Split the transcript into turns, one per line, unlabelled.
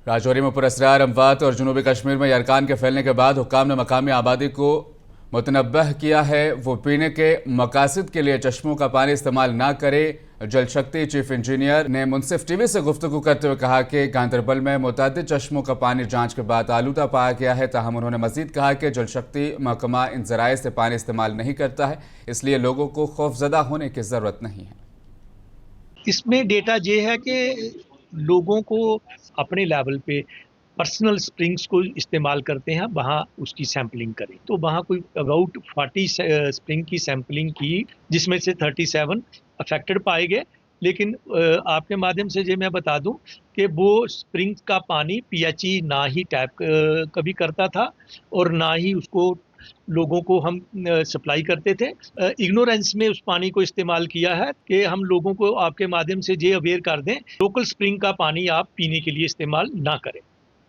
राजौरी में पुरस्कार अमवात और जनूबी कश्मीर में यरकान के फैलने के बाद हुक्काम ने मकामी आबादी को मुतनब्बह किया है वो पीने के मकासद के लिए चश्मों का पानी इस्तेमाल ना करे। जल शक्ति चीफ इंजीनियर ने मुनसिफ टीवी से गुफ्तगू करते हुए कहा कि गांदरबल में मुतअद्दिद चश्मों का पानी जांच के बाद आलूदा पाया गया है। ताहम उन्होंने मजीद कहा कि जल शक्ति महकमा इन जराए से पानी इस्तेमाल नहीं करता है, इसलिए लोगों को खौफजदा होने की जरूरत नहीं है।
इसमें डेटा ये है कि लोगों को अपने लेवल पे पर्सनल स्प्रिंग्स को इस्तेमाल करते हैं, वहाँ उसकी सैम्पलिंग करें। तो वहाँ कोई अबाउट 40 स्प्रिंग की सैम्पलिंग की, जिसमें से 37 अफेक्टेड पाए गए। लेकिन आपके माध्यम से ये मैं बता दूं कि वो स्प्रिंग का पानी पीएचई ना ही टैप कभी करता था और ना ही उसको लोगों को हम सप्लाई करते थे। इग्नोरेंस में उस पानी को इस्तेमाल किया है कि हम लोगों को आपके माध्यम से ये अवेयर कर दें, लोकल स्प्रिंग का पानी आप पीने के लिए इस्तेमाल ना करें।